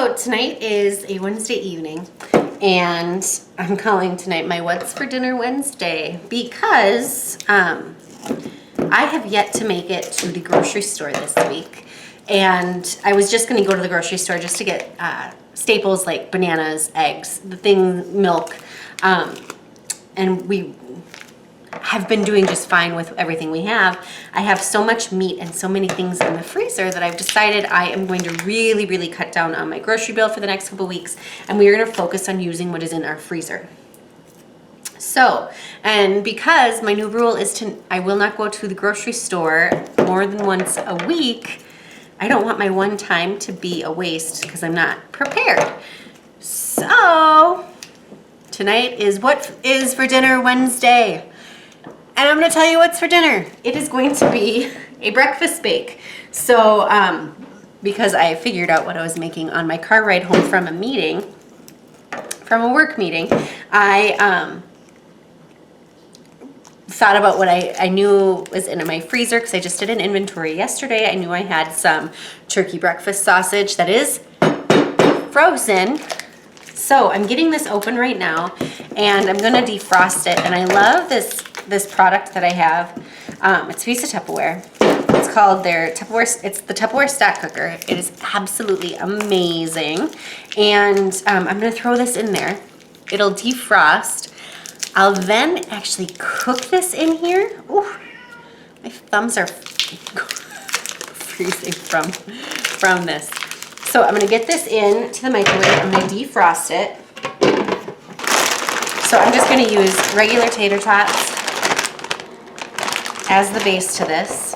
So tonight is a Wednesday evening, and I'm calling tonight my What's for Dinner Wednesday because I have yet to make it to the grocery store this week. And I was just going to go to the grocery store just to get staples like bananas, eggs, milk. And we have been doing just fine with everything we have. I have so much meat and so many things in the freezer that I've decided I am going to really cut down on my grocery bill for the next couple weeks, and we are going to focus on using what is in our freezer. So, and because my new rule is I will not go to the grocery store more than once a week, I don't want my one time to be a waste because I'm not prepared. So, tonight is What is for Dinner Wednesday. And I'm going to tell you what's for dinner. It is going to be a breakfast bake. So, because I figured out what I was making on my car ride home from a work meeting, I thought about what I knew was in my freezer because I just did an inventory yesterday. I knew I had some turkey breakfast sausage that is frozen. So I'm getting this open right now, and I'm going to defrost it. And I love this product that I have. It's a piece of Tupperware. It's called their Tupperware. It's the Tupperware Stack Cooker. It is absolutely amazing. And I'm going to throw this in there. It'll defrost. I'll then actually cook this in here. Ooh, my thumbs are freezing from this. So I'm going to get this in to the microwave. I'm going to defrost it. So I'm just going to use regular tater tots as the base to this.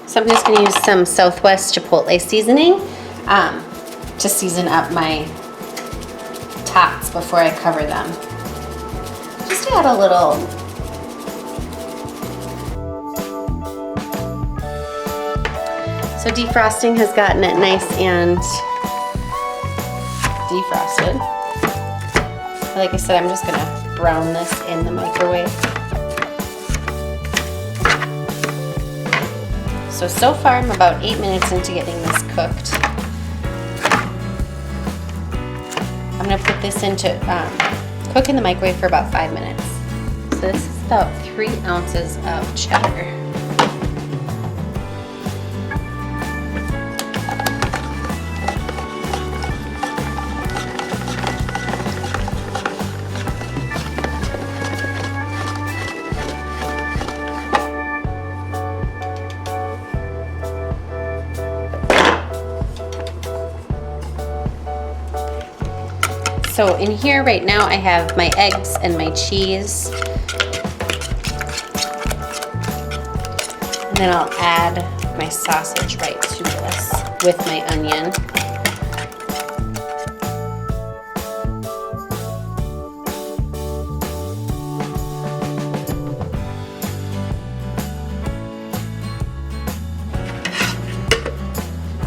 So I'm just going to use some Southwest Chipotle seasoning to season up my tots before I cover them. Just to add a little. So defrosting has gotten it nice and defrosted. Like I said, I'm just going to brown this in the microwave. So far I'm about 8 minutes into getting this cooked. I'm going to put this into cook in the microwave for about 5 minutes. So this is about 3 ounces of cheddar. So in here right now I have my eggs and my cheese. And then I'll add my sausage right to this with my onion.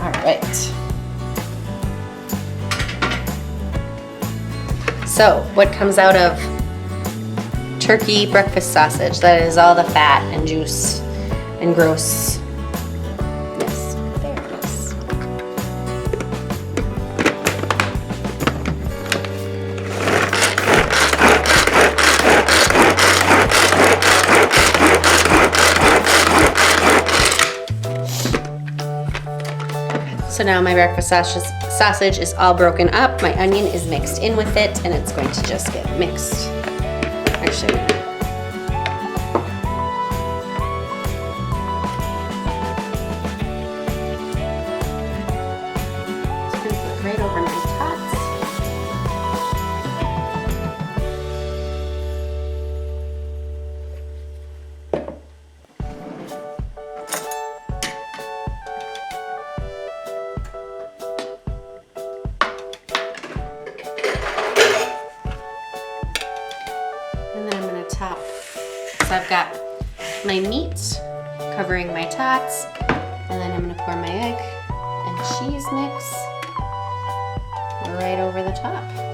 All right. So what comes out of turkey breakfast sausage? That is all the fat and juice and gross. Yes, there it is. So now my breakfast sausage is all broken up. My onion is mixed in with it, and it's going to just get mixed. Actually, it's going to put right over my tots. I've got my meat covering my tots, and then I'm gonna pour my egg and cheese mix right over the top.